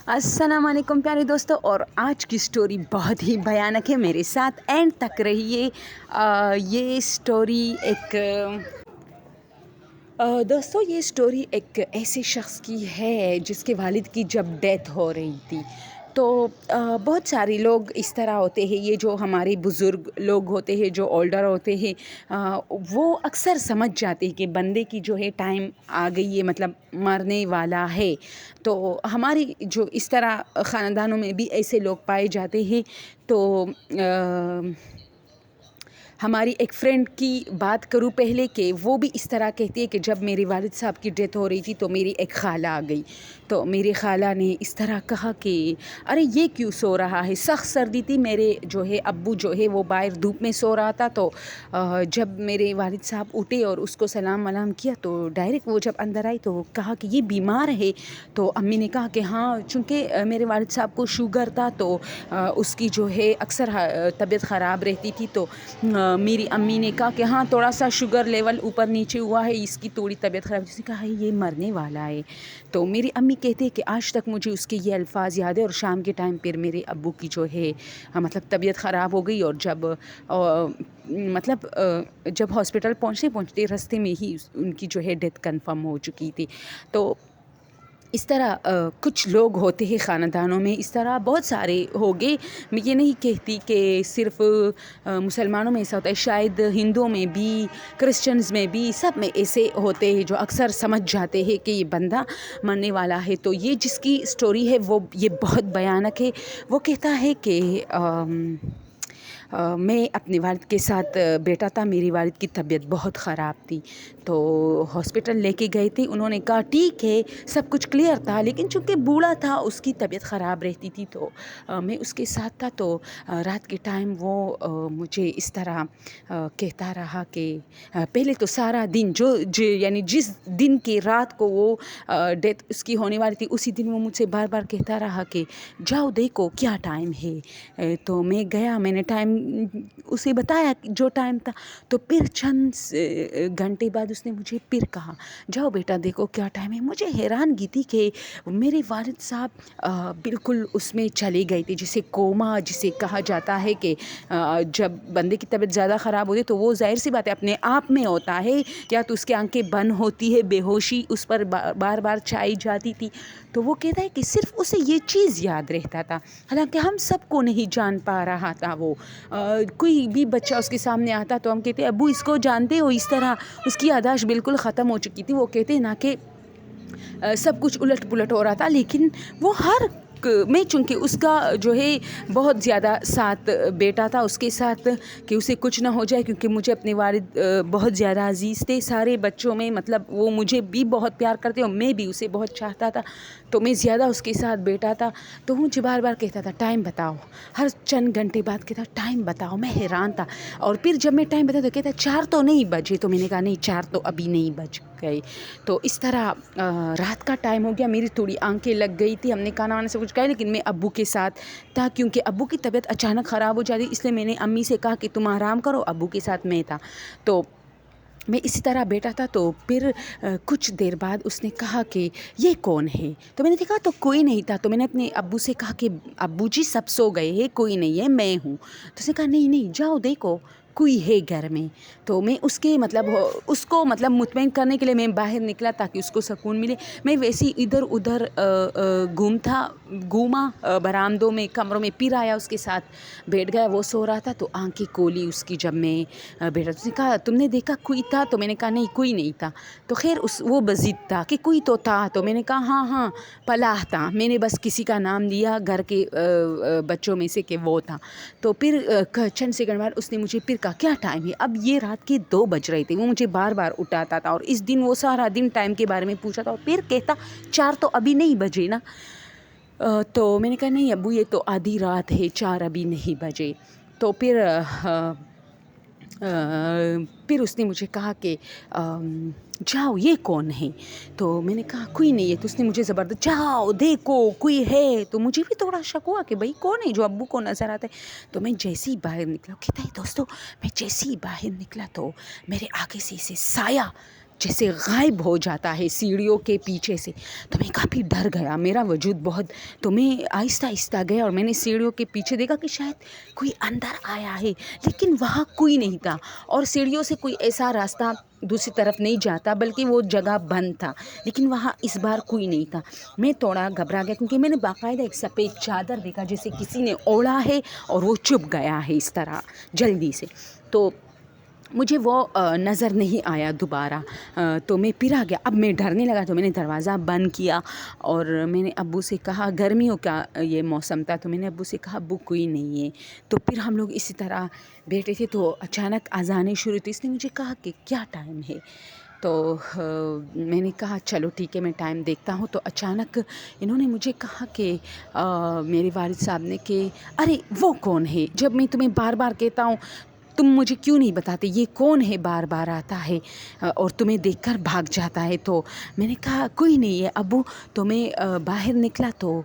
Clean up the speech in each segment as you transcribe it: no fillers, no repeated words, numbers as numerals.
السلام علیکم پیارے دوستو، اور آج کی سٹوری بہت ہی بھیانک ہے، میرے ساتھ اینڈ تک رہیے۔ یہ سٹوری دوستو یہ سٹوری ایک ایسے شخص کی ہے جس کے والد کی جب ڈیتھ ہو رہی تھی تو بہت سارے لوگ اس طرح ہوتے ہیں، یہ جو ہمارے بزرگ لوگ ہوتے ہیں، جو اولڈر ہوتے ہیں، وہ اکثر سمجھ جاتے ہیں کہ بندے کی جو ہے ٹائم آ گئی ہے، مطلب مرنے والا ہے۔ تو ہماری جو اس طرح خاندانوں میں بھی ایسے لوگ پائے جاتے ہیں۔ تو ہماری ایک فرینڈ کی بات کروں پہلے، کہ وہ بھی اس طرح کہتی ہے کہ جب میرے والد صاحب کی ڈیتھ ہو رہی تھی تو میری ایک خالہ آ گئی، تو میری خالہ نے اس طرح کہا کہ ارے یہ کیوں سو رہا ہے، سخت سردی تھی، میرے جو ہے ابو جو ہے وہ باہر دھوپ میں سو رہا تھا۔ تو جب میرے والد صاحب اٹھے اور اس کو سلام ولام کیا تو ڈائریکٹ وہ جب اندر آئی تو کہا کہ یہ بیمار ہے۔ تو امی نے کہا کہ ہاں، چونکہ میرے والد صاحب کو شوگر تھا تو اس کی جو ہے اکثر طبیعت خراب رہتی تھی۔ تو میری امی نے کہا کہ ہاں تھوڑا سا شوگر لیول اوپر نیچے ہوا ہے، اس کی تھوڑی طبیعت خراب، جس نے کہا ہے یہ مرنے والا ہے۔ تو میری امی کہتے ہیں کہ آج تک مجھے اس کے یہ الفاظ یاد ہے، اور شام کے ٹائم پھر میرے ابو کی جو ہے مطلب طبیعت خراب ہو گئی، اور جب ہاسپٹل پہنچتے راستے میں ہی ان کی جو ہے ڈیتھ کنفرم ہو چکی تھی۔ تو اس طرح کچھ لوگ ہوتے ہیں خاندانوں میں، اس طرح بہت سارے ہو گئے۔ میں یہ نہیں کہتی کہ صرف مسلمانوں میں ایسا ہوتا ہے، شاید ہندوؤں میں بھی، کرسچنز میں بھی، سب میں ایسے ہوتے ہیں جو اکثر سمجھ جاتے ہیں کہ یہ بندہ مرنے والا ہے۔ تو یہ جس کی سٹوری ہے وہ یہ بہت بھیانک ہے۔ وہ کہتا ہے کہ میں اپنے والد کے ساتھ بیٹھا تھا، میری والد کی طبیعت بہت خراب تھی، تو ہاسپٹل لے کے گئے تھے۔ انہوں نے کہا ٹھیک ہے سب کچھ کلیئر تھا، لیکن چونکہ بوڑھا تھا، اس کی طبیعت خراب رہتی تھی، تو میں اس کے ساتھ تھا۔ تو رات کے ٹائم وہ مجھے اس طرح کہتا رہا کہ پہلے تو سارا دن یعنی جس دن کی رات کو وہ ڈیتھ اس کی ہونے والی تھی، اسی دن وہ مجھ سے بار بار کہتا رہا کہ جاؤ دیکھو کیا ٹائم ہے۔ تو میں گیا، میں نے ٹائم اسے بتایا جو ٹائم تھا، تو پھر چند گھنٹے بعد اس نے مجھے پھر کہا جاؤ بیٹا دیکھو کیا ٹائم ہے۔ مجھے حیرانگی تھی کہ میرے والد صاحب بالکل اس میں چلے گئے تھے، جسے کوما جسے کہا جاتا ہے، کہ جب بندے کی طبیعت زیادہ خراب ہوتی ہے تو وہ ظاہر سی بات ہے اپنے آپ میں ہوتا ہے، یا تو اس کی آنکھیں بند ہوتی ہے، بے ہوشی اس پر بار بار چھائی جاتی تھی۔ تو وہ کہتا ہے کہ صرف اسے یہ چیز یاد رہتا تھا، حالانکہ ہم سب کو نہیں جان پا رہا تھا۔ وہ کوئی بھی بچہ اس کے سامنے آتا تو ہم کہتے ابو اس کو جانتے ہو، اس طرح اس کی یادداشت بالکل ختم ہو چکی تھی۔ وہ کہتے نا کہ سب کچھ الٹ پلٹ ہو رہا تھا، لیکن وہ میں چونکہ اس کا جو ہے بہت زیادہ ساتھ بیٹا تھا اس کے ساتھ، کہ اسے کچھ نہ ہو جائے، کیونکہ مجھے اپنے والد بہت زیادہ عزیز تھے سارے بچوں میں، مطلب وہ مجھے بھی بہت پیار کرتے اور میں بھی اسے بہت چاہتا تھا، تو میں زیادہ اس کے ساتھ بیٹا تھا۔ تو مجھے بار بار کہتا تھا ٹائم بتاؤ، ہر چند گھنٹے بعد کہتا ٹائم بتاؤ، میں حیران تھا۔ اور پھر جب میں ٹائم بتایا تو کہتا 4 تو نہیں بجے، تو میں نے کہا نہیں 4 تو ابھی نہیں بج گئے۔ تو اس طرح رات کا ٹائم ہو گیا، میری تھوڑی آنکھیں لگ گئی تھی، ہم نے کھانا وانا سے کچھ کہا، لیکن میں ابو کے ساتھ تھا، کیونکہ ابو کی طبیعت اچانک خراب ہو جاتی، اس لیے میں نے امی سے کہا کہ تم آرام کرو، ابو کے ساتھ میں تھا۔ تو میں اسی طرح بیٹھا تھا، تو پھر کچھ دیر بعد اس نے کہا کہ یہ کون ہے؟ تو میں نے دیکھا تو کوئی نہیں تھا، تو میں نے اپنے ابو سے کہا کہ ابو جی سب سو گئے ہیں، کوئی نہیں ہے، میں ہوں۔ تو اس نے کہا نہیں جاؤ دیکھو کوئی ہے گھر میں۔ تو میں اس کو مطمئن کرنے کے لیے میں باہر نکلا تاکہ اس کو سکون ملے۔ میں ویسے ہی ادھر ادھر گھوما برآمدوں میں، کمروں میں، پھر آیا اس کے ساتھ بیٹھ گیا، وہ سو رہا تھا تو آنکھیں کھولی اس کی جب میں بیٹھا۔ اس نے کہا تم نے دیکھا کوئی تھا؟ تو میں نے کہا نہیں کوئی نہیں تھا۔ تو خیر وہ بضد تھا کہ کوئی تو تھا، تو میں نے کہا ہاں پلاح تھا، میں نے بس کسی کا نام لیا گھر کے بچوں میں سے کہ وہ تھا۔ تو پھر چند سیکنڈ بعد اس نے مجھے پھر کہا کیا ٹائم ہے؟ اب یہ رات کے 2 بج رہے تھے، وہ مجھے بار بار اٹھاتا تھا، اور اس دن وہ سارا دن ٹائم کے بارے میں پوچھا تھا، اور پھر کہتا 4 تو ابھی نہیں بجے نا۔ تو میں نے کہا نہیں ابو یہ تو آدھی رات ہے، 4 ابھی نہیں بجے۔ تو پھر اس نے مجھے کہا کہ جاؤ یہ کون ہے؟ تو میں نے کہا کوئی نہیں ہے۔ تو اس نے مجھے زبردست جاؤ دیکھو کوئی ہے۔ تو مجھے بھی تھوڑا شک ہوا کہ بھائی کون ہے جو ابو کو نظر آتا ہے۔ تو میں جیسے ہی باہر نکلا، کہتا ہے دوستو میں جیسے ہی باہر نکلا تو میرے آگے سے اسے سایہ جیسے غائب ہو جاتا ہے سیڑھیوں کے پیچھے سے. تو میں کافی ڈر گیا, میرا وجود بہت, تو میں آہستہ آہستہ گیا اور میں نے سیڑھیوں کے پیچھے دیکھا کہ شاید کوئی اندر آیا ہے, لیکن وہاں کوئی نہیں تھا, اور سیڑھیوں سے کوئی ایسا راستہ دوسری طرف نہیں جاتا بلکہ وہ جگہ بند تھا, لیکن وہاں اس بار کوئی نہیں تھا. میں تھوڑا گھبرا گیا کیونکہ میں نے باقاعدہ ایک سفید چادر دیکھا جیسے کسی نے اوڑھا ہے اور وہ چھپ گیا ہے اس طرح جلدی سے. تو مجھے وہ نظر نہیں آیا دوبارہ. تو میں پھر آ گیا. اب میں ڈرنے لگا تو میں نے دروازہ بند کیا اور میں نے ابو سے کہا, گرمیوں کا یہ موسم تھا, تو میں نے ابو سے کہا ابو کوئی نہیں ہے. تو پھر ہم لوگ اسی طرح بیٹھے تھے تو اچانک اذانیں شروع تھی. اس نے مجھے کہا کہ کیا ٹائم ہے, تو میں نے کہا چلو ٹھیک ہے میں ٹائم دیکھتا ہوں. تو اچانک انہوں نے مجھے کہا کہ میرے والد صاحب نے کہ ارے وہ کون ہے, جب میں تمہیں بار بار کہتا ہوں تم مجھے کیوں نہیں بتاتے یہ کون ہے بار بار آتا ہے اور تمہیں دیکھ کر بھاگ جاتا ہے. تو میں نے کہا کوئی نہیں ہے ابو. تو میں باہر نکلا تو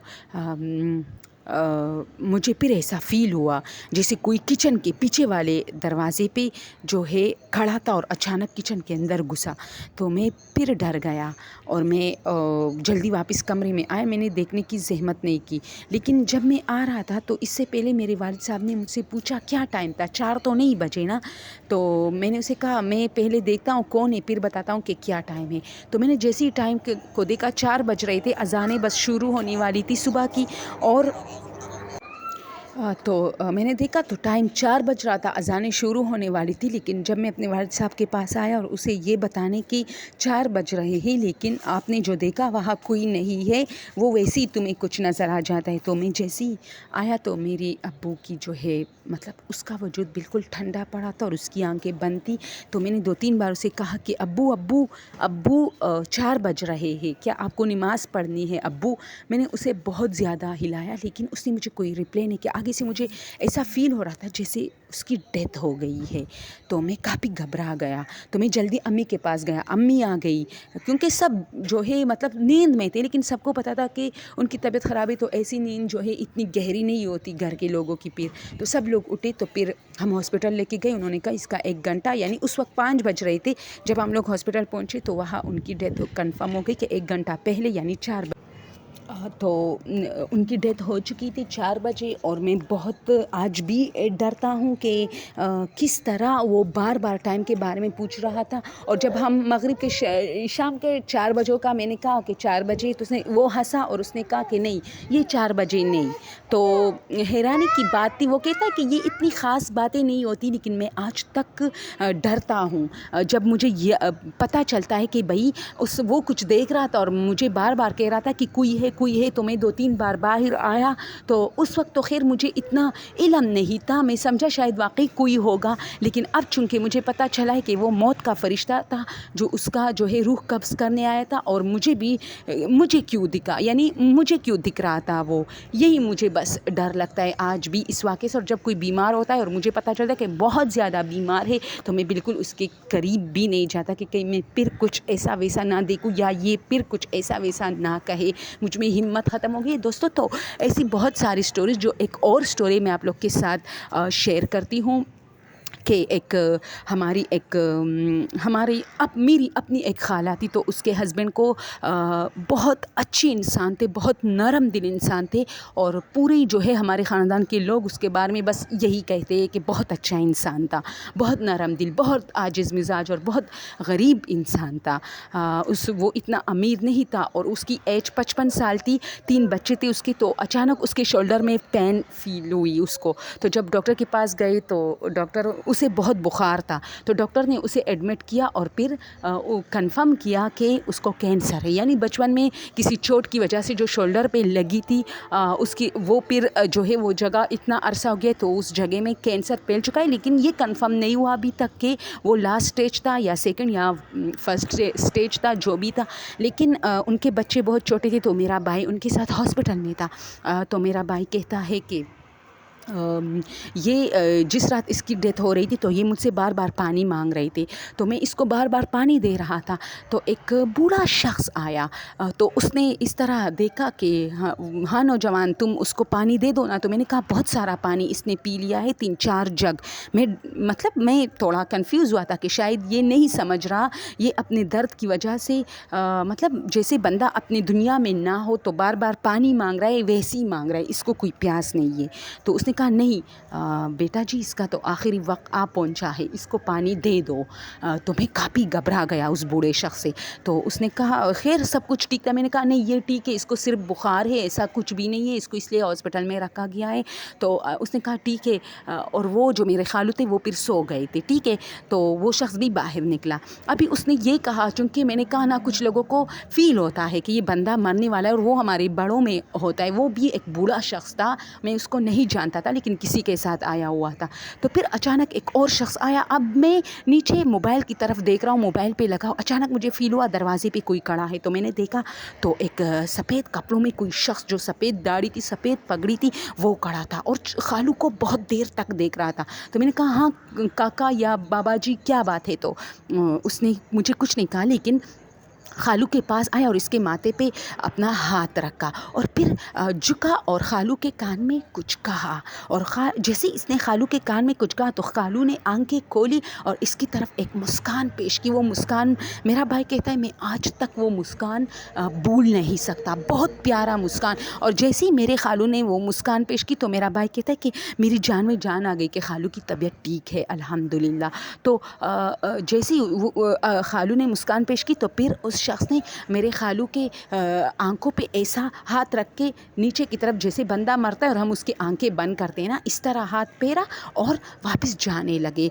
مجھے پھر ایسا فیل ہوا جیسے کوئی کچن کے پیچھے والے دروازے پہ جو ہے کھڑا تھا اور اچانک کچن کے اندر گھسا. تو میں پھر ڈر گیا اور میں جلدی واپس کمرے میں آیا. میں نے دیکھنے کی زحمت نہیں کی, لیکن جب میں آ رہا تھا تو اس سے پہلے میرے والد صاحب نے مجھ سے پوچھا کیا ٹائم تھا, 4 تو نہیں بجے نا. تو میں نے اسے کہا میں پہلے دیکھتا ہوں کون ہے پھر بتاتا ہوں کہ کیا ٹائم ہے. تو میں نے جیسے ہی ٹائم کو دیکھا 4 بج رہے تھے, اذانیں بس شروع ہونے والی تھی صبح کی, اور تو میں نے دیکھا تو ٹائم 4 بج رہا تھا, اذانیں شروع ہونے والی تھی. لیکن جب میں اپنے والد صاحب کے پاس آیا اور اسے یہ بتانے کی 4 بج رہے ہیں لیکن آپ نے جو دیکھا وہاں کوئی نہیں ہے, وہ ویسے ہی تمہیں کچھ نظر آ جاتا ہے. تو میں جیسے ہی آیا تو میری ابو کی جو ہے مطلب اس کا وجود بالکل ٹھنڈا پڑا تھا اور اس کی آنکھیں بند تھی. تو میں نے 2-3 بار اسے کہا کہ ابو ابو ابو 4 بج رہے ہیں, کیا آپ کو نماز پڑھنی ہے ابو. میں نے اسے بہت زیادہ ہلایا لیکن اس نے مجھے کوئی رپلائی نہیں کیا. آگے سے مجھے ایسا فیل ہو رہا تھا جیسے اس کی ڈیتھ ہو گئی ہے. تو میں کافی گھبرا گیا. تو میں جلدی امی کے پاس گیا, امی آ گئی کیونکہ سب جو ہے مطلب نیند میں تھے, لیکن سب کو پتا تھا کہ ان کی طبیعت خراب ہے تو ایسی نیند جو ہے اتنی گہری نہیں ہوتی گھر کے لوگوں کی. پھر تو سب لوگ اٹھے تو پھر ہم ہاسپٹل لے کے گئے. انہوں نے کہا اس کا 1 گھنٹہ, یعنی اس وقت 5 بج رہے تھے جب ہم لوگ ہاسپٹل پہنچے تو وہاں ان کی ڈیتھ کنفرم ہو گئی کہ 1 گھنٹہ پہلے یعنی 4 بجے تو ان کی ڈیتھ ہو چکی تھی 4 بجے. اور میں بہت آج بھی ڈرتا ہوں کہ کس طرح وہ بار بار ٹائم کے بارے میں پوچھ رہا تھا. اور جب ہم مغرب کے شام کے 4 بجوں کا میں نے کہا کہ 4 بجے, تو اس نے وہ ہنسا اور اس نے کہا کہ نہیں یہ 4 بجے نہیں. تو حیرانی کی بات تھی. وہ کہتا ہے کہ یہ اتنی خاص باتیں نہیں ہوتی, لیکن میں آج تک ڈرتا ہوں جب مجھے یہ پتہ چلتا ہے کہ بھائی وہ کچھ دیکھ رہا تھا اور مجھے بار بار کہہ رہا تھا کہ کوئی ہے کوئی ہے. تو میں 2-3 بار باہر آیا. تو اس وقت تو خیر مجھے اتنا علم نہیں تھا, میں سمجھا شاید واقعی کوئی ہوگا, لیکن اب چونکہ مجھے پتہ چلا ہے کہ وہ موت کا فرشتہ تھا جو اس کا جو ہے روح قبض کرنے آیا تھا. اور مجھے کیوں دکھا, یعنی مجھے کیوں دکھ رہا تھا وہ, یہی مجھے بس ڈر لگتا ہے آج بھی اس واقعے سے. اور جب کوئی بیمار ہوتا ہے اور مجھے پتہ چلتا ہے کہ بہت زیادہ بیمار ہے تو میں بالکل اس کے قریب بھی نہیں جاتا کہ کہیں میں پھر کچھ ایسا ویسا نہ دیکھوں یا یہ پھر کچھ ایسا ویسا نہ کہے. مجھ میں ہمت ختم ہو گئی دوستوں. تو ایسی بہت ساری سٹوریز, جو ایک اور سٹوری میں آپ لوگ کے ساتھ شیئر کرتی ہوں کہ میری اپنی ایک خالہ تھی. تو اس کے ہسبینڈ کو بہت اچھی انسان تھے, بہت نرم دل انسان تھے, اور پوری جو ہے ہمارے خاندان کے لوگ اس کے بارے میں بس یہی کہتے ہیں کہ بہت اچھا انسان تھا, بہت نرم دل, بہت عاجز مزاج اور بہت غریب انسان تھا. وہ اتنا امیر نہیں تھا اور اس کی ایج 55 سال تھی, 3 بچے تھے اس کے. تو اچانک اس کے شولڈر میں پین فیل ہوئی اس کو. تو جب ڈاکٹر کے پاس گئے تو ڈاکٹر, اسے بہت بخار تھا, تو ڈاکٹر نے اسے ایڈمٹ کیا اور پھر کنفرم کیا کہ اس کو کینسر ہے. یعنی بچپن میں کسی چوٹ کی وجہ سے جو شولڈر پہ لگی تھی اس کی وہ پھر جو ہے وہ جگہ اتنا عرصہ ہو گیا تو اس جگہ میں کینسر پھیل چکا ہے. لیکن یہ کنفرم نہیں ہوا ابھی تک کہ وہ لاسٹ اسٹیج تھا یا سیکنڈ یا فرسٹ اسٹیج تھا, جو بھی تھا. لیکن ان کے بچے بہت چھوٹے تھے, تو میرا بھائی ان کے ساتھ ہاسپٹل میں تھا. تو میرا بھائی کہتا ہے کہ یہ جس رات اس کی ڈیتھ ہو رہی تھی تو یہ مجھ سے بار بار پانی مانگ رہی تھی، تو میں اس کو بار بار پانی دے رہا تھا، تو ایک بوڑھا شخص آیا، تو اس نے اس طرح دیکھا کہ ہاں نوجوان تم اس کو پانی دے دو نا، تو میں نے کہا بہت سارا پانی اس نے پی لیا ہے، 3-4 جگ۔ میں تھوڑا کنفیوز ہوا تھا کہ شاید یہ نہیں سمجھ رہا، یہ اپنے درد کی وجہ سے جیسے بندہ اپنی دنیا میں نہ ہو تو بار بار پانی مانگ رہا ہے، ویسے ہی مانگ رہا ہے، اس کو کوئی پیاس نہیں ہے۔ تو اس نے کہا نہیں بیٹا جی، اس کا تو آخری وقت آ پہنچا ہے، اس کو پانی دے دو۔ تو میں کافی گھبرا گیا اس بوڑھے شخص سے، تو اس نے کہا خیر سب کچھ ٹھیک تھا؟ میں نے کہا نہیں یہ ٹھیک ہے، اس کو صرف بخار ہے، ایسا کچھ بھی نہیں ہے، اس کو اس لیے ہاسپٹل میں رکھا گیا ہے۔ تو اس نے کہا ٹھیک ہے، اور وہ جو میرے خالو تھے وہ پھر سو گئے تھے، ٹھیک ہے، تو وہ شخص بھی باہر نکلا۔ ابھی اس نے یہ کہا، چونکہ میں نے کہا نا کچھ لوگوں کو فیل ہوتا ہے کہ یہ بندہ مرنے والا ہے، اور وہ ہمارے بڑوں میں ہوتا ہے، وہ بھی ایک بوڑھا شخص تھا، میں اس کو نہیں جانتا تھا لیکن کسی کے ساتھ آیا ہوا تھا۔ تو پھر اچانک ایک اور شخص آیا، اب میں نیچے موبائل کی طرف دیکھ رہا ہوں، موبائل پہ لگا، اچانک مجھے فیل ہوا دروازے پہ کوئی کھڑا ہے، تو میں نے دیکھا تو ایک سفید کپڑوں میں کوئی شخص، جو سفید داڑھی تھی، سفید پگڑی تھی، وہ کھڑا تھا اور خالو کو بہت دیر تک دیکھ رہا تھا۔ تو میں نے کہا ہاں کاکا یا بابا جی کیا بات ہے؟ تو اس نے مجھے کچھ نہیں کہا، لیکن خالو کے پاس آیا اور اس کے ماتھے پہ اپنا ہاتھ رکھا اور پھر جھکا اور خالو کے کان میں کچھ کہا، اور جیسے اس نے خالو کے کان میں کچھ کہا تو خالو نے آنکھیں کھولی اور اس کی طرف ایک مسکان پیش کی۔ وہ مسکان، میرا بھائی کہتا ہے میں آج تک وہ مسکان بھول نہیں سکتا، بہت پیارا مسکان، اور جیسے ہی میرے خالو نے وہ مسکان پیش کی تو میرا بھائی کہتا ہے کہ میری جان میں جان آ گئی کہ خالو کی طبیعت ٹھیک ہے الحمدللہ۔ تو جیسے ہی خالو نے مسکان پیش کی تو پھر اس شخص نے میرے خالو کے آنکھوں پہ ایسا ہاتھ رکھ کے نیچے کی طرف، جیسے بندہ مرتا ہے اور ہم اس کی آنکھیں بند کرتے ہیں نا، اس طرح ہاتھ پھیرا اور واپس جانے لگے۔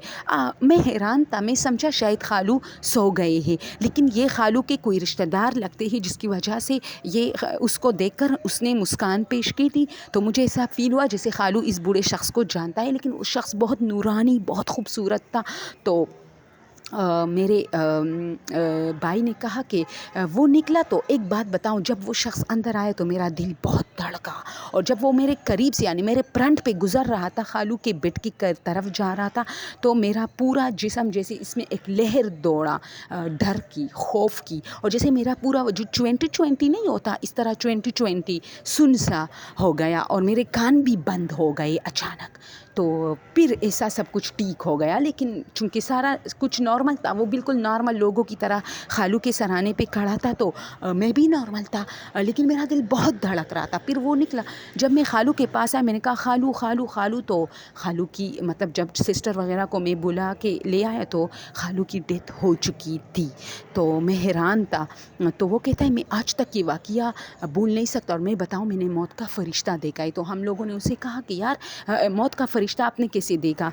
میں حیران تھا، میں سمجھا شاید خالو سو گئے ہیں، لیکن یہ خالو کے کوئی رشتہ دار لگتے ہیں جس کی وجہ سے یہ اس کو دیکھ کر اس نے مسکان پیش کی تھی۔ تو مجھے ایسا فیل ہوا جیسے خالو اس بوڑھے شخص کو جانتا ہے، لیکن وہ شخص بہت نورانی، بہت خوبصورت تھا۔ تو میرے بھائی نے کہا کہ وہ نکلا، تو ایک بات بتاؤں، جب وہ شخص اندر آیا تو میرا دل بہت دھڑکا، اور جب وہ میرے قریب سے یعنی میرے فرنٹ پہ گزر رہا تھا، خالو کے بیڈ کی طرف جا رہا تھا، تو میرا پورا جسم جیسے اس میں ایک لہر دوڑا، ڈر کی، خوف کی، اور جیسے میرا پورا جو 20/20 نہیں ہوتا اس طرح 20/20 سن سا ہو گیا، اور میرے کان بھی بند ہو گئے اچانک۔ تو پھر ایسا سب کچھ ٹھیک ہو گیا، لیکن چونکہ سارا کچھ نارمل تھا، وہ بالکل نارمل لوگوں کی طرح خالو کے سرانے پہ کھڑا تھا، تو میں بھی نارمل تھا، لیکن میرا دل بہت دھڑک رہا تھا۔ پھر وہ نکلا، جب میں خالو کے پاس آیا میں نے کہا خالو خالو خالو، تو خالو کی جب سسٹر وغیرہ کو میں بلا کے لے آیا تو خالو کی ڈیتھ ہو چکی تھی۔ تو میں حیران تھا، تو وہ کہتا ہے میں آج تک یہ واقعہ بھول نہیں سکتا، اور میں بتاؤں میں نے موت کا فرشتہ دیکھا ہے۔ تو ہم لوگوں نے اسے کہا کہ یار موت کا فرشتہ آپ نے کیسے دیکھا؟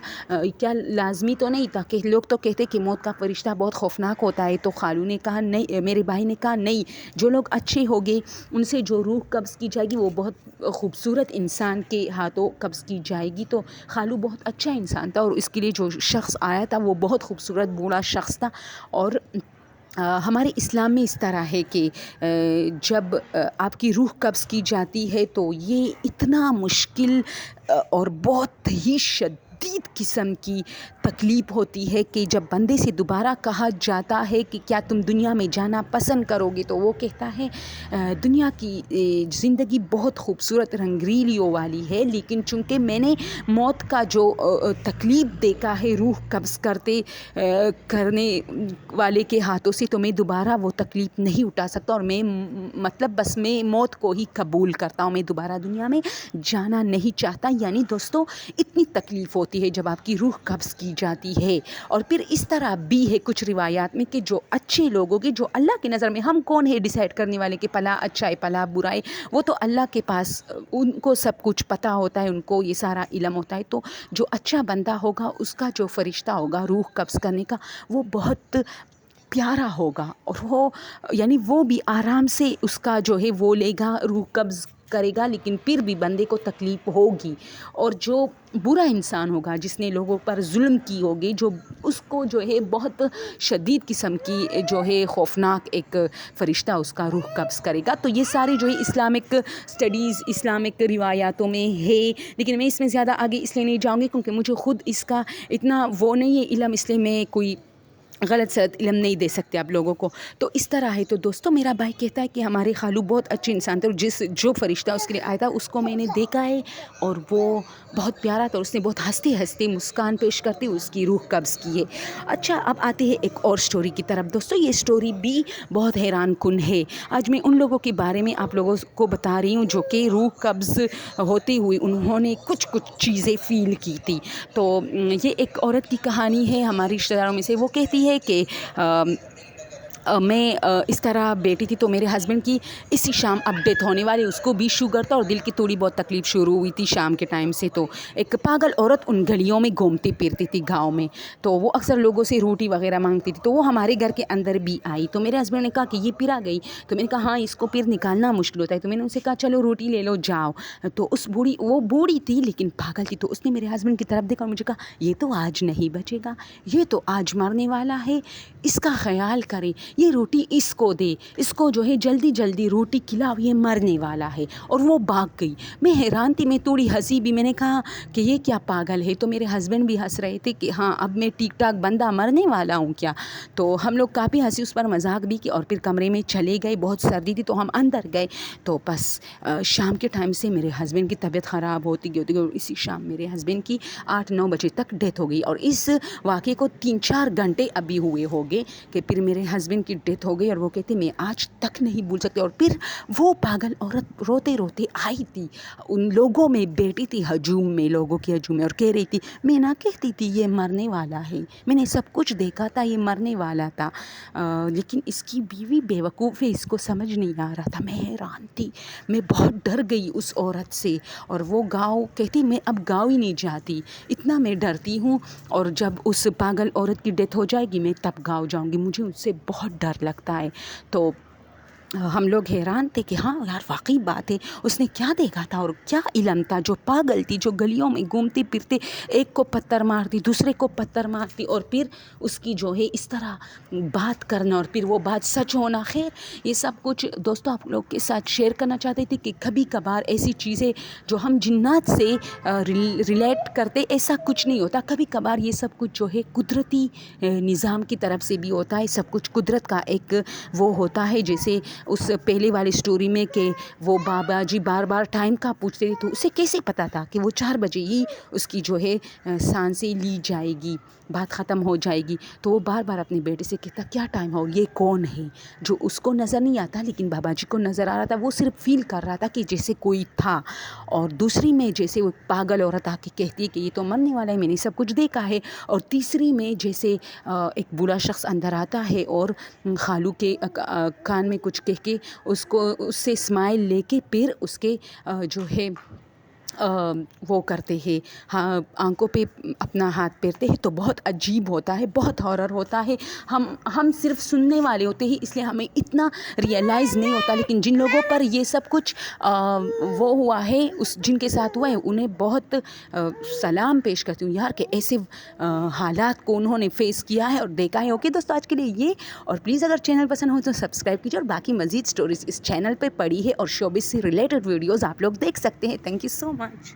کیا لازمی تو نہیں تھا؟ کہ لوگ تو کہتے کہ موت کا فرشتہ بہت خوفناک ہوتا ہے۔ تو خالو نے کہا نہیں، میرے بھائی نے کہا نہیں، جو لوگ اچھے ہوگے ان سے جو روح قبض کی جائے گی وہ بہت خوبصورت انسان کے ہاتھوں قبض کی جائے گی۔ تو خالو بہت اچھا انسان تھا، اور اس کے لیے جو شخص آیا تھا وہ بہت خوبصورت بوڑھا شخص تھا۔ اور ہمارے اسلام میں اس طرح ہے کہ جب آپ کی روح قبض کی جاتی ہے تو یہ اتنا مشکل اور بہت ہی شدید قسم کی تکلیف ہوتی ہے کہ جب بندے سے دوبارہ کہا جاتا ہے کہ کیا تم دنیا میں جانا پسند کرو گے، تو وہ کہتا ہے دنیا کی زندگی بہت خوبصورت رنگریلیوں والی ہے، لیکن چونکہ میں نے موت کا جو تکلیف دیکھا ہے روح قبض کرنے والے کے ہاتھوں سے، تو میں دوبارہ وہ تکلیف نہیں اٹھا سکتا، اور میں بس میں موت کو ہی قبول کرتا ہوں، میں دوبارہ دنیا میں جانا نہیں چاہتا۔ یعنی دوستو اتنی تکلیف ہوتی ہے جب آپ کی روح قبض کی جاتی ہے۔ اور پھر اس طرح بھی ہے کچھ روایات میں کہ جو اچھے لوگوں کی، جو اللہ کی نظر میں، ہم کون ہے ڈیسائیڈ کرنے والے کہ پلا اچھا ہے پلا برا ہے، وہ تو اللہ کے پاس ان کو سب کچھ پتہ ہوتا ہے، ان کو یہ سارا علم ہوتا ہے۔ تو جو اچھا بندہ ہوگا اس کا جو فرشتہ ہوگا روح قبض کرنے کا، وہ بہت پیارا ہوگا، اور وہ بھی آرام سے اس کا جو ہے وہ لے گا، روح قبض کرے گا لیکن پھر بھی بندے کو تکلیف ہوگی. اور جو برا انسان ہوگا جس نے لوگوں پر ظلم کی ہوگی جو اس کو جو ہے بہت شدید قسم کی جو ہے خوفناک ایک فرشتہ اس کا روح قبض کرے گا. تو یہ سارے جو ہے اسلامک اسٹڈیز اسلامک روایاتوں میں ہے لیکن میں اس میں زیادہ آگے اس لیے نہیں جاؤں گی کیونکہ مجھے خود اس کا اتنا وہ نہیں ہے علم, اس لیے میں کوئی غلط سلط علم نہیں دے سکتے آپ لوگوں کو. تو اس طرح ہے. تو دوستوں میرا بھائی کہتا ہے کہ ہمارے خالو بہت اچھے انسان تھے اور جو فرشتہ اس کے لیے آیا تھا اس کو میں نے دیکھا ہے اور وہ بہت پیارا تھا اور اس نے بہت ہنستے ہنستے مسکان پیش کرتے اس کی روح قبض کی ہے. اچھا اب آتے ہیں ایک اور سٹوری کی طرف. دوستوں یہ سٹوری بھی بہت حیران کن ہے. آج میں ان لوگوں کے بارے میں آپ لوگوں کو بتا رہی ہوں جو کہ روح قبض ہوتے ہوئے انہوں نے کچھ چیزیں فیل کی تھی. تو یہ ایک عورت کی کہانی ہے ہماری رشتہ داروں میں سے. وہ کہتی ہے کہ میں اس طرح بیٹھی تھی تو میرے ہسبینڈ کی اسی شام اب ڈیتھ ہونے والی. اس کو بھی شوگر تھا اور دل کی تھوڑی بہت تکلیف شروع ہوئی تھی شام کے ٹائم سے. تو ایک پاگل عورت ان گلیوں میں گھومتی پھرتی تھی گاؤں میں. تو وہ اکثر لوگوں سے روٹی وغیرہ مانگتی تھی. تو وہ ہمارے گھر کے اندر بھی آئی. تو میرے ہسبینڈ نے کہا کہ یہ پھر آ گئی. تو میں نے کہا ہاں اس کو پھر نکالنا مشکل ہوتا ہے. تو میں نے ان سے کہا چلو روٹی لے لو جاؤ. تو وہ بوڑھی تھی لیکن پاگل تھی. تو اس نے میرے ہسبینڈ کی طرف دیکھا اور مجھے کہا یہ تو آج نہیں بچے گا, یہ تو آج مرنے والا ہے, اس کا خیال کریں, یہ روٹی اس کو دے, اس کو جو ہے جلدی جلدی روٹی کھلاؤ, یہ مرنے والا ہے. اور وہ بھاگ گئی. میں حیران تھی, میں تھوڑی ہنسی بھی. میں نے کہا کہ یہ کیا پاگل ہے. تو میرے ہسبینڈ بھی ہنس رہے تھے کہ ہاں اب میں ٹھیک ٹھاک بندہ مرنے والا ہوں کیا. تو ہم لوگ کافی ہنسی اس پر مذاق بھی کی اور پھر کمرے میں چلے گئے. بہت سردی تھی تو ہم اندر گئے. تو بس شام کے ٹائم سے میرے ہسبینڈ کی طبیعت خراب ہوتی گئی اور اسی شام میرے ہسبینڈ کی 8-9 بجے تک ڈیتھ ہو گئی. اور اس واقعے کو 3-4 گھنٹے ابھی ہوئے ہو گئے کہ پھر میرے ہسبینڈ کی ڈیتھ ہو گئی. اور وہ کہتے میں آج تک نہیں بھول سکتے. اور پھر وہ پاگل عورت روتے روتے آئی تھی, ان لوگوں میں بیٹھی تھی ہجوم میں, لوگوں کی ہجوم میں, اور کہہ رہی تھی میں نہ کہتی تھی یہ مرنے والا ہے, میں نے سب کچھ دیکھا تھا, یہ مرنے والا تھا. لیکن اس کی بیوی بیوقوف ہے, اس کو سمجھ نہیں آ رہا تھا. میں حیران تھی, میں بہت ڈر گئی اس عورت سے. اور وہ گاؤں کہتی میں اب گاؤں ہی نہیں جاتی, اتنا میں ڈرتی ہوں. اور جب اس پاگل عورت کی ڈیتھ ہو جائے گی میں تب گاؤں جاؤں گی, مجھے اس سے بہت ڈر لگتا ہے. تو ہم لوگ حیران تھے کہ ہاں یار واقعی بات ہے, اس نے کیا دیکھا تھا اور کیا علم تھا. جو پاگل تھی, جو گلیوں میں گھومتی پھرتے, ایک کو پتھر مارتی, دوسرے کو پتھر مارتی, اور پھر اس کی جو ہے اس طرح بات کرنا اور پھر وہ بات سچ ہونا. خیر یہ سب کچھ دوستوں آپ لوگ کے ساتھ شیئر کرنا چاہتے تھے کہ کبھی کبھار ایسی چیزیں جو ہم جنات سے ریلیٹ کرتے ایسا کچھ نہیں ہوتا. کبھی کبھار یہ سب کچھ جو ہے قدرتی نظام کی طرف سے بھی ہوتا ہے. سب کچھ قدرت کا ایک وہ ہوتا ہے. جیسے اس پہلے والی سٹوری میں کہ وہ بابا جی بار بار ٹائم کا پوچھتے تھے, تو اسے کیسے پتا تھا کہ وہ 4 بجے ہی اس کی جو ہے سانسیں لی جائے گی, بات ختم ہو جائے گی. تو وہ بار بار اپنے بیٹے سے کہتا کیا ٹائم ہو, یہ کون ہے, جو اس کو نظر نہیں آتا لیکن بابا جی کو نظر آ رہا تھا. وہ صرف فیل کر رہا تھا کہ جیسے کوئی تھا. اور دوسری میں جیسے وہ پاگل عورت آ کے کہتی ہے کہ یہ تو مرنے والا ہے, میں نے سب کچھ دیکھا ہے. اور تیسری میں جیسے ایک برا شخص اندر آتا ہے اور خالو کے کان میں کچھ کہہ کے اس سے اسمائل لے کے پھر اس کے جو ہے وہ کرتے ہیں, ہاں آنکھوں پہ اپنا ہاتھ پھیرتے ہیں. تو بہت عجیب ہوتا ہے, بہت ہارر ہوتا ہے. ہم صرف سننے والے ہوتے ہیں اس لیے ہمیں اتنا ریئلائز نہیں ہوتا. لیکن جن لوگوں پر یہ سب کچھ وہ ہوا ہے, جن کے ساتھ ہوا ہے, انہیں بہت سلام پیش کرتی ہوں یار کہ ایسے حالات کو انہوں نے فیس کیا ہے اور دیکھا ہے. اوکے دوستوں آج کے لیے یہ, اور پلیز اگر چینل پسند ہو تو سبسکرائب کیجیے. اور باقی مزید سٹوریز اس چینل پہ پڑی ہے اور شوبز سے ریلیٹڈ ویڈیوز آپ لوگ دیکھ سکتے ہیں. Thank you so much.